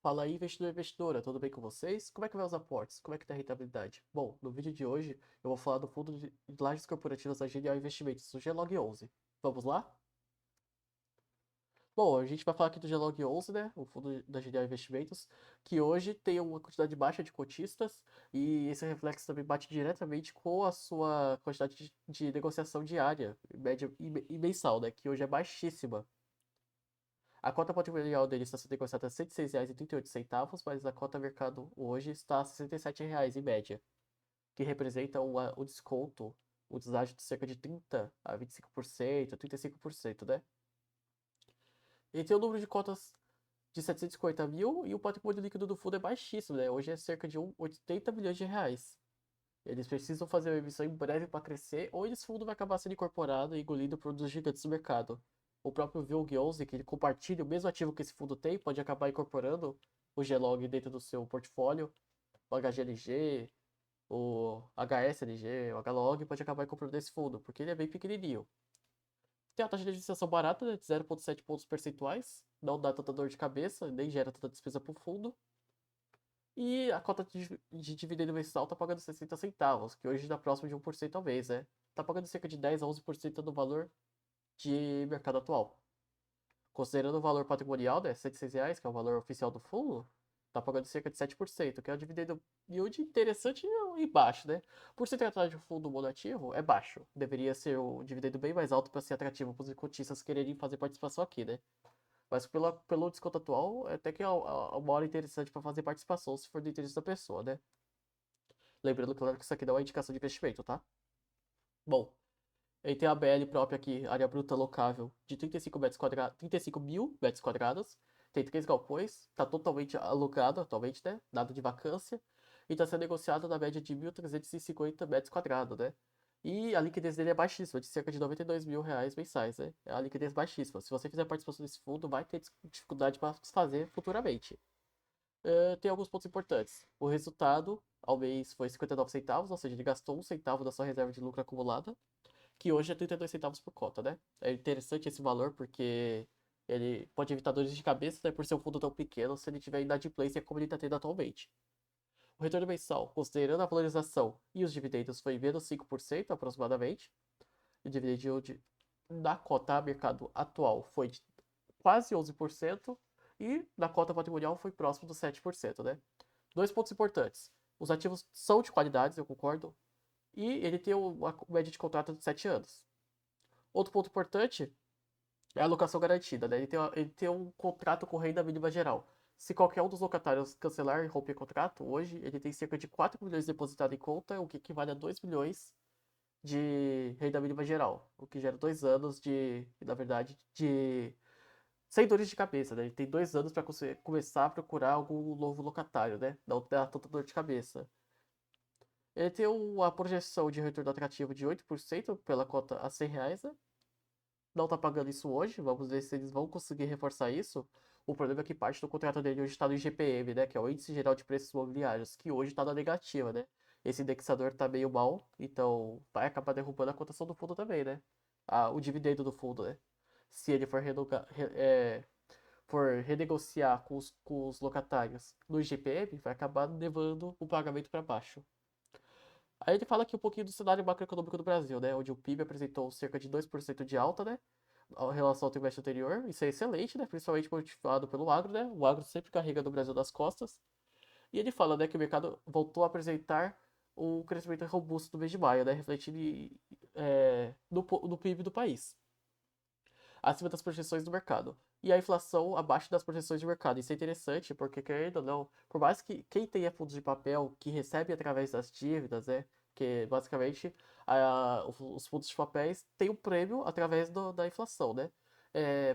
Fala aí, investidor e investidora, tudo bem com vocês? Como é que vai os aportes? Como é que tá a rentabilidade? Bom, no vídeo de hoje eu vou falar do fundo de lajes corporativas da Genial Investimentos, o GLOG11. Vamos lá? Bom, a gente vai falar aqui do GLOG11, né, o fundo da Genial Investimentos, que hoje tem uma quantidade baixa de cotistas e esse reflexo também bate diretamente com a sua quantidade de negociação diária, média e mensal, né, que hoje é baixíssima. A cota patrimonial dele está sendo negociada a R$ 106,38, mas a cota mercado hoje está a R$ 67 em média, que representa o desconto, o deságio de cerca de 30 a 25%, 35%, né? Ele tem um número de cotas de 750 mil e o patrimônio líquido do fundo é baixíssimo, né? Hoje é cerca de 80 milhões de reais. Eles precisam fazer uma emissão em breve para crescer, ou esse fundo vai acabar sendo incorporado e engolido por um dos gigantes do mercado. O próprio VILG11, que ele compartilha o mesmo ativo que esse fundo tem, pode acabar incorporando o GLOG dentro do seu portfólio, o HGLG, o HSLG, o HLOG, pode acabar incorporando esse fundo, porque ele é bem pequenininho. Tem a taxa de administração barata, né, de 0,7 pontos percentuais, não dá tanta dor de cabeça, nem gera tanta despesa para o fundo. E a cota de dividendo mensal tá pagando 60 centavos, que hoje dá próximo de 1% ao mês, né? Tá pagando cerca de 10 a 11% do valor de mercado atual. Considerando o valor patrimonial, né, R$ 106, que é o valor oficial do fundo, tá pagando cerca de 7%, que é um dividendo yield interessante e baixo, né? Por se tratar de um fundo monativo, é baixo. Deveria ser um dividendo bem mais alto para ser atrativo para os cotistas quererem fazer participação aqui, né? Mas pelo desconto atual, até que é uma hora interessante para fazer participação, se for do interesse da pessoa, né? Lembrando, claro, que isso aqui não é indicação de investimento, tá? Bom, ele tem a BL própria aqui, área bruta locável, de 35 metros quadrados, 35 mil metros quadrados. Tem três galpões, está totalmente alugado atualmente, né? Nada de vacância. E está sendo negociado na média de 1.350 metros quadrados, né? E a liquidez dele é baixíssima, de cerca de R$ 92 mil mensais, né? É a liquidez baixíssima. Se você fizer participação desse fundo, vai ter dificuldade para fazer futuramente. Tem alguns pontos importantes. O resultado ao mês foi 59 centavos, ou seja, ele gastou um centavo da sua reserva de lucro acumulada, que hoje é 32 centavos por cota, né? É interessante esse valor porque ele pode evitar dores de cabeça, né, por ser um fundo tão pequeno, se ele tiver inadimplência como ele está tendo atualmente. O retorno mensal, considerando a valorização e os dividendos, foi menos 5% aproximadamente. O dividend yield na cota a mercado atual foi de quase 11% e na cota patrimonial foi próximo dos 7%, né? Dois pontos importantes. Os ativos são de qualidade, eu concordo, e ele tem uma média de contrato de 7 anos. Outro ponto importante é a alocação garantida, né? Ele tem um contrato com renda mínima geral. Se qualquer um dos locatários cancelar e romper contrato, hoje ele tem cerca de 4 milhões depositado em conta, o que equivale a 2 milhões de renda mínima geral, o que gera 2 anos na verdade, sem dores de cabeça, né? Ele tem 2 anos para começar a procurar algum novo locatário, né? Não dá tanta dor de cabeça. Ele tem uma projeção de retorno atrativo de 8% pela cota a R$ 100, né? Não tá pagando isso hoje, vamos ver se eles vão conseguir reforçar isso. O problema é que parte do contrato dele hoje está no IGPM, né? Que é o Índice Geral de Preços Imobiliários, que hoje está na negativa, né? Esse indexador tá meio mal, então vai acabar derrubando a cotação do fundo também, né? O dividendo do fundo, né? Se ele for renegociar com os locatários no IGPM, vai acabar levando o pagamento para baixo. Aí ele fala aqui um pouquinho do cenário macroeconômico do Brasil, né? Onde o PIB apresentou cerca de 2% de alta, né? Em relação ao trimestre anterior. Isso é excelente, né? Principalmente motivado pelo agro, né? O agro sempre carrega no Brasil nas costas. E ele fala, né, que o mercado voltou a apresentar um crescimento robusto no mês de maio, né? Refletindo no PIB do país, acima das projeções do mercado. E a inflação abaixo das projeções de mercado. Isso é interessante, porque, querendo ou não, por mais que quem tenha fundos de papel que recebe através das dívidas, né? Que basicamente os fundos de papéis têm um prêmio através da inflação, né?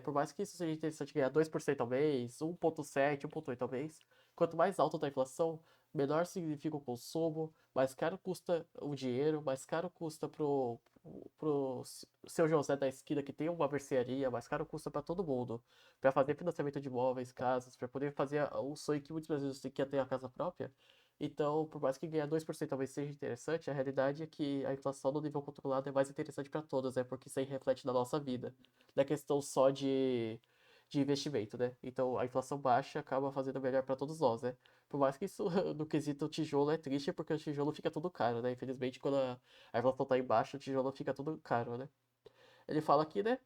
Por mais que isso seja interessante ganhar 2% ao mês, 1,7, 1,8 ao mês, quanto mais alta tá a inflação, menor significa o consumo, mais caro custa o dinheiro, mais caro custa pro seu José da esquina que tem uma mercearia, mais caro custa para todo mundo. Para fazer financiamento de imóveis, casas, para poder fazer o sonho que muitos brasileiros têm, que é ter a casa própria. Então, por mais que ganhar 2% talvez seja interessante, a realidade é que a inflação no nível controlado é mais interessante para todos, porque isso aí reflete na nossa vida. Não é questão só de investimento, né? Então a inflação baixa acaba fazendo melhor para todos nós, né? Por mais que isso, no quesito tijolo, é triste, porque o tijolo fica tudo caro, né? Infelizmente, quando a inflação tá em baixa, o tijolo fica tudo caro, né? Ele fala aqui, né,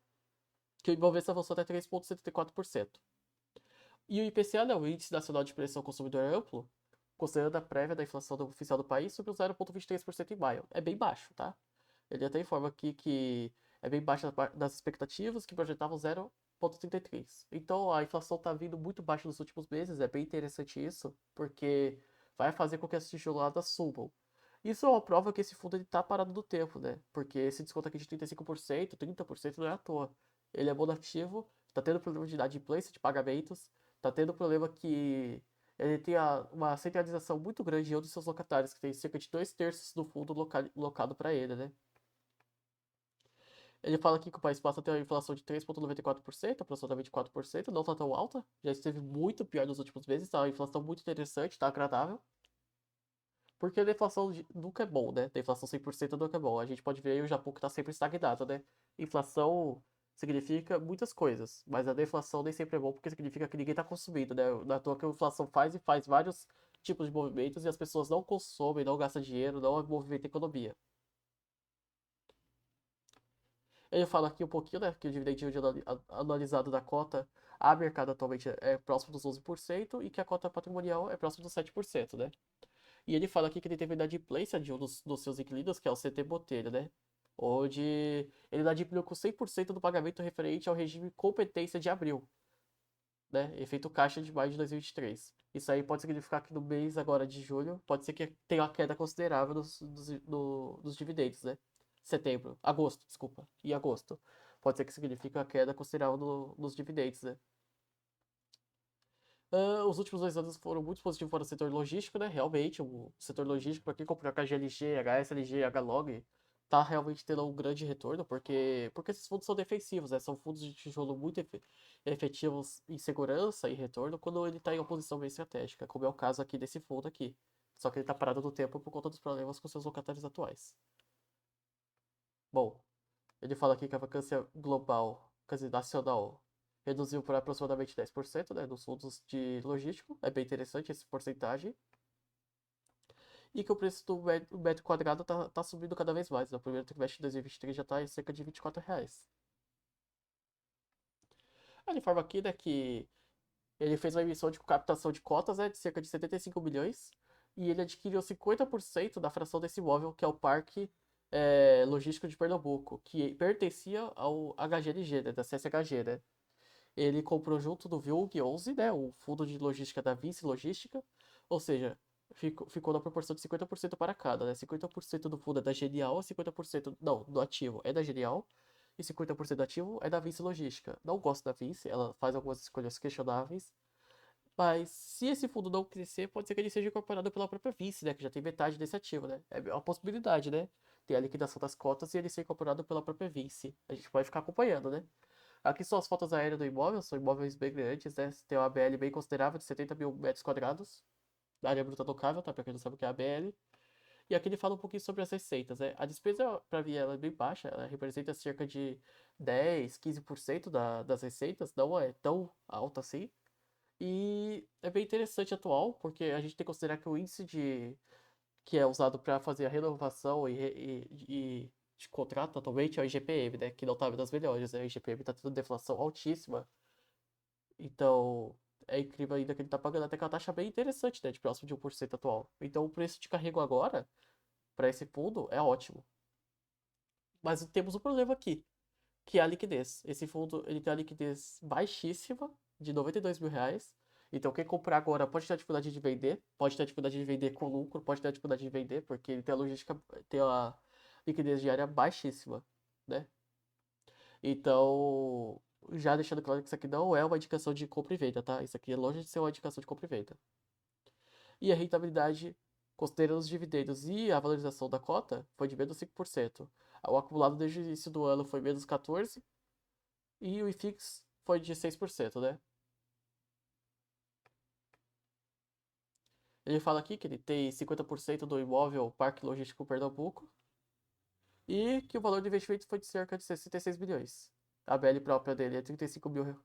que o Ibovespa avançou até 3,74%. E o IPCA, né, o Índice Nacional de Preço ao Consumidor Amplo, considerando a prévia da inflação oficial do país, subiu 0,23% em maio. É bem baixo, tá? Ele até informa aqui que é bem baixo das expectativas, que projetavam 0,33. Então a inflação está vindo muito baixa nos últimos meses, é bem interessante isso, porque vai fazer com que as tijoladas subam. Isso é uma prova que esse fundo está parado no tempo, né? Porque esse desconto aqui de 35%, 30% não é à toa. Ele é monativo, está tendo problema de inadimplência de pagamentos, está tendo problema que ele tem uma centralização muito grande em um dos seus locatários, que tem cerca de 2/3 do fundo locado para ele, né? Ele fala aqui que o país passa a ter uma inflação de 3,94%, aproximadamente 4%, não está tão alta, já esteve muito pior nos últimos meses, tá uma inflação muito interessante, tá agradável. Porque a deflação nunca é bom, né? Deflação 100% nunca é bom. A gente pode ver aí o Japão que está sempre estagnado, né? Inflação significa muitas coisas, mas a deflação nem sempre é bom porque significa que ninguém está consumindo, né? Não é à toa que a inflação faz e faz vários tipos de movimentos e as pessoas não consomem, não gastam dinheiro, não movimentam a economia. Ele fala aqui um pouquinho, né, que o dividend yield anualizado da cota a mercado atualmente é próximo dos 11% e que a cota patrimonial é próximo dos 7%, né? E ele fala aqui que ele teve inadimplência de um dos seus inquilinos, que é o CT Botelho, né? Onde ele inadimpliu com 100% do pagamento referente ao regime competência de abril, né? Efeito caixa de maio de 2023. Isso aí pode significar que no mês agora de julho, pode ser que tenha uma queda considerável dos dividendos, né? Setembro, agosto, desculpa, e agosto. Pode ser que signifique uma queda considerável nos dividendos, né? Os últimos 2 anos foram muito positivos para o setor logístico, né? Realmente, o setor logístico, para quem comprou HGLG, HSLG, HLog, tá realmente tendo um grande retorno, porque esses fundos são defensivos, né? São fundos de tijolo muito efetivos em segurança e retorno quando ele está em uma posição bem estratégica, como é o caso aqui desse fundo aqui. Só que ele está parado no tempo por conta dos problemas com seus locatários atuais. Bom, ele fala aqui que a vacância global, quer dizer, nacional, reduziu por aproximadamente 10%, né, nos fundos de logístico. É bem interessante essa porcentagem. E que o preço do metro quadrado tá subindo cada vez mais. No primeiro trimestre de 2023 já está em cerca de R$ 24. Ele informa aqui, né, que ele fez uma emissão de captação de cotas, né, de cerca de 75 milhões. E ele adquiriu 50% da fração desse imóvel, que é o Parque Logístico de Pernambuco, que pertencia ao HGLG, né, da CSHG, né? Ele comprou junto do VILG 11, né, o fundo de logística da Vinci Logística, ou seja, ficou na proporção de 50% para cada, né? 50% do fundo é da Genial, 50% não, do ativo é da Genial e 50% do ativo é da Vinci Logística. Não gosto da Vinci, ela faz algumas escolhas questionáveis, mas se esse fundo não crescer, pode ser que ele seja incorporado pela própria Vinci, né, que já tem metade desse ativo, né? É uma possibilidade, né? Ter a liquidação das cotas e ele ser incorporado pela própria Vinci. A gente pode ficar acompanhando, né? Aqui são as fotos aéreas do imóvel, são imóveis bem grandes, né? Tem uma ABL bem considerável, de 70 mil metros quadrados, da área bruta locável, tá? Pra quem não sabe o que é a ABL. E aqui ele fala um pouquinho sobre as receitas, né? A despesa, pra mim, ela é bem baixa, ela representa cerca de 10, 15% das receitas, não é tão alta assim. E é bem interessante atual, porque a gente tem que considerar que o índice que é usado para fazer a renovação de contrato atualmente é o IGPM, né? Que não tá das melhores, né? O IGPM tá tendo deflação altíssima. Então, é incrível ainda que ele tá pagando até com uma taxa bem interessante, né? De próximo de 1% atual. Então, o preço de carrego agora, para esse fundo, é ótimo. Mas temos um problema aqui, que é a liquidez. Esse fundo, ele tem a liquidez baixíssima, de R$ 92 mil. Então, quem comprar agora pode ter a dificuldade de vender, pode ter a dificuldade de vender com lucro, pode ter a dificuldade de vender, porque ele tem a logística, tem a liquidez diária baixíssima, né? Então, já deixando claro que isso aqui não é uma indicação de compra e venda, tá? Isso aqui é longe de ser uma indicação de compra e venda. E a rentabilidade, considerando os dividendos e a valorização da cota, foi de menos 5%. O acumulado desde o início do ano foi menos 14% e o IFIX foi de 6%, né? Ele fala aqui que ele tem 50% do imóvel Parque Logístico Pernambuco e que o valor do investimento foi de cerca de 66 milhões. A BL própria dele é 35 mil,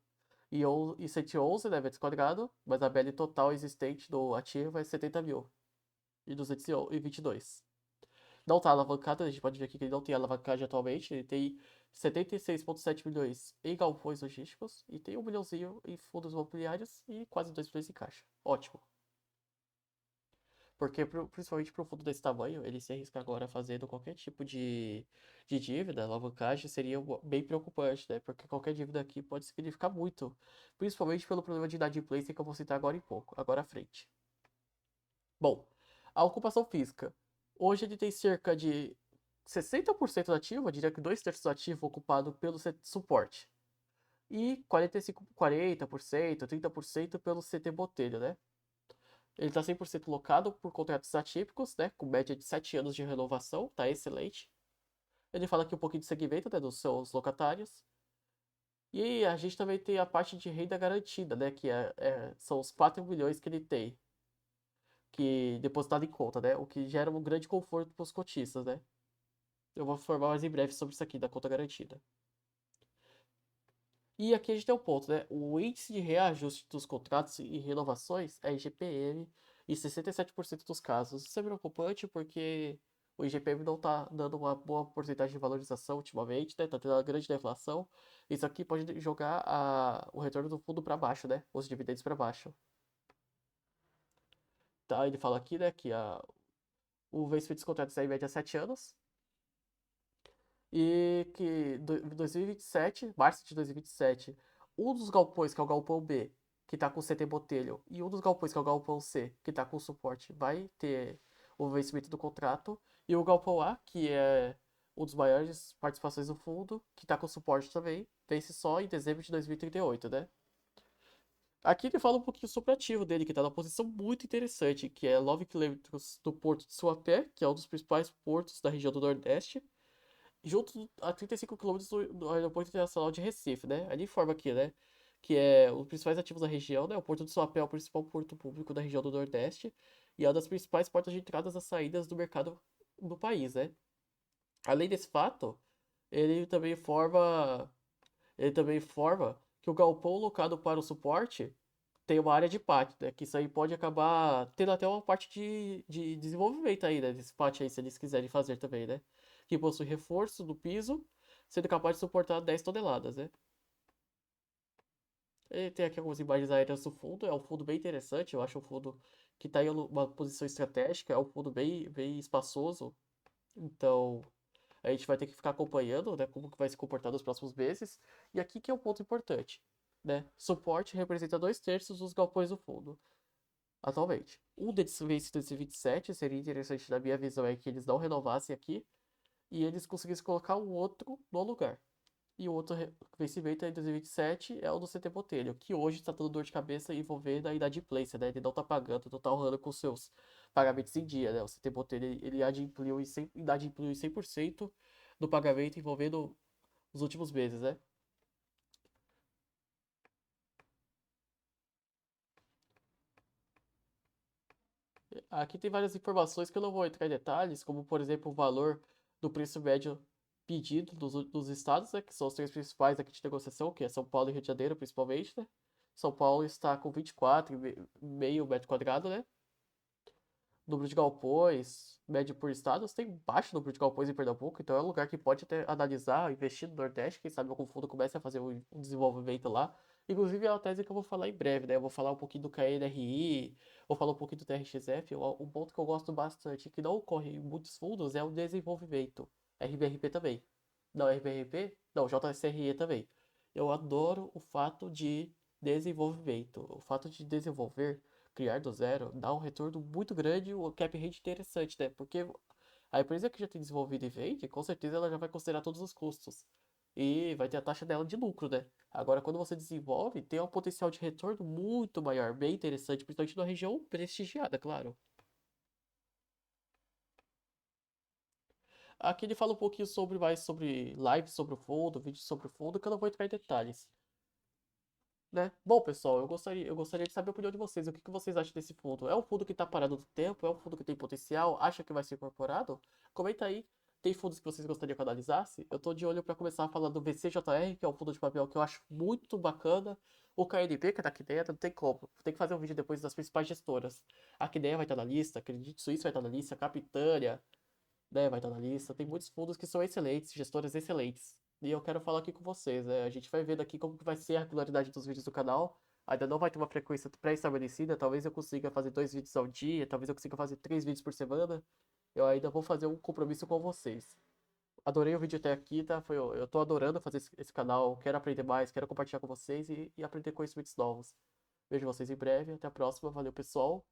e 111, né, metros quadrados, mas a BL total existente do ativo é 70 mil e 222. Não tá alavancado, a gente pode ver aqui que ele não tem alavancagem atualmente, ele tem 76,7 milhões em galpões logísticos e tem 1 milhãozinho em fundos imobiliários e quase 2 milhões em caixa. Ótimo. Porque, principalmente para um fundo desse tamanho, ele se arrisca agora fazendo qualquer tipo de dívida, alavancagem, seria bem preocupante, né? Porque qualquer dívida aqui pode significar muito. Principalmente pelo problema de inadimplência que eu vou citar agora em pouco, agora à frente. Bom, a ocupação física. Hoje ele tem cerca de 60% do ativo, eu diria que 2/3 do ativo ocupado pelo suporte. E 40%, 30% pelo CT Botelho, né? Ele está 100% locado por contratos atípicos, né? Com média de 7 anos de renovação, tá excelente. Ele fala aqui um pouquinho de segmento, né? Dos seus locatários. E a gente também tem a parte de renda garantida, né? Que são os 4 milhões que ele tem. Que depositado em conta, né? O que gera um grande conforto para os cotistas, né? Eu vou informar mais em breve sobre isso aqui, da conta garantida. E aqui a gente tem um ponto, né? O índice de reajuste dos contratos e renovações é IGPM em 67% dos casos. Isso é preocupante porque o IGPM não está dando uma boa porcentagem de valorização ultimamente, né? Tá tendo uma grande deflação. Isso aqui pode jogar o retorno do fundo para baixo, né? Os dividendos para baixo. Tá, ele fala aqui, né, que o vencimento dos contratos é em média 7 anos. E que em 2027, março de 2027, um dos galpões, que é o galpão B, que tá com CT Botelho, e um dos galpões, que é o galpão C, que tá com suporte, vai ter o vencimento do contrato. E o galpão A, que é um dos maiores participações do fundo, que tá com suporte também, vence só em dezembro de 2038, né? Aqui ele fala um pouquinho sobre o ativo dele, que tá numa posição muito interessante, que é 9 quilômetros do porto de Suape, que é um dos principais portos da região do Nordeste, junto a 35 quilômetros do Aeroporto Internacional de Recife, né? Ali informa aqui, né? Que é os principais ativos da região, né? O Porto de Suape é o principal porto público da região do Nordeste e é uma das principais portas de entradas e saídas do mercado do país, né? Além desse fato, ele também informa, ele também informa que o galpão locado para o suporte tem uma área de pátio, né? Que isso aí pode acabar tendo até uma parte de desenvolvimento aí, né? Desse pátio aí, se eles quiserem fazer também, né? Que possui reforço do piso, sendo capaz de suportar 10 toneladas, né? E tem aqui algumas imagens aéreas do fundo, é um fundo bem interessante, eu acho um fundo que está em uma posição estratégica, é um fundo bem espaçoso, então a gente vai ter que ficar acompanhando, né, como que vai se comportar nos próximos meses. E aqui que é um ponto importante, né? Suporte representa 2/3 dos galpões do fundo atualmente. Um deles vence em 2027, seria interessante na minha visão é que eles não renovassem aqui e eles conseguissem colocar um outro no lugar. E o outro vencimento é em 2027 é o do CT Botelho, que hoje está dando dor de cabeça envolvendo a inadimplência, né? Ele não está pagando, não está honrando com seus pagamentos em dia, né? O CT Botelho ele inadimpliu em 100% do pagamento envolvendo os últimos meses, né? Aqui tem várias informações que eu não vou entrar em detalhes, como por exemplo o valor do preço médio pedido dos estados, né, que são os três principais aqui de negociação, que é São Paulo e Rio de Janeiro principalmente, né? São Paulo está com 24,5 metro quadrado, né? Número de galpões, médio por estados, tem baixo número de galpões em Pernambuco, então é um lugar que pode até analisar, investir no Nordeste, quem sabe algum fundo comece a fazer um desenvolvimento lá. Inclusive é uma tese que eu vou falar em breve, né? Eu vou falar um pouquinho do KNRI, vou falar um pouquinho do TRXF. Um ponto que eu gosto bastante, que não ocorre em muitos fundos, é o desenvolvimento. RBRP também. Não, RBRP? Não, JSRE também. Eu adoro o fato de desenvolvimento. O fato de desenvolver, criar do zero, dá um retorno muito grande, o cap rate interessante, né? Porque a empresa que já tem desenvolvido e vende, com certeza ela já vai considerar todos os custos. E vai ter a taxa dela de lucro, né? Agora, quando você desenvolve, tem um potencial de retorno muito maior, bem interessante, principalmente numa região prestigiada, claro. Aqui ele fala um pouquinho mais sobre lives sobre o fundo, vídeos sobre o fundo, que eu não vou entrar em detalhes. Né? Bom, pessoal, eu gostaria de saber a opinião de vocês. O que que vocês acham desse fundo? É um fundo que está parado no tempo? É um fundo que tem potencial? Acha que vai ser incorporado? Comenta aí Tem fundos que vocês gostariam que eu analisasse? Eu tô de olho para começar a falar do VCJR, que é um fundo de papel que eu acho muito bacana. O KNP, que tá aqui dentro, não tem como. Tem que fazer um vídeo depois das principais gestoras. A Quineia vai estar na lista, Credit Suisse vai estar na lista, Capitânia, né, vai estar na lista. Tem muitos fundos que são excelentes, gestoras excelentes. E eu quero falar aqui com vocês, né? A gente vai ver daqui como que vai ser a regularidade dos vídeos do canal. Ainda não vai ter uma frequência pré-estabelecida. Talvez eu consiga fazer 2 vídeos ao dia, talvez eu consiga fazer 3 vídeos por semana. Eu ainda vou fazer um compromisso com vocês. Adorei o vídeo até aqui, tá? Eu tô adorando fazer esse canal. Quero aprender mais, quero compartilhar com vocês e aprender conhecimentos novos. Vejo vocês em breve. Até a próxima. Valeu, pessoal.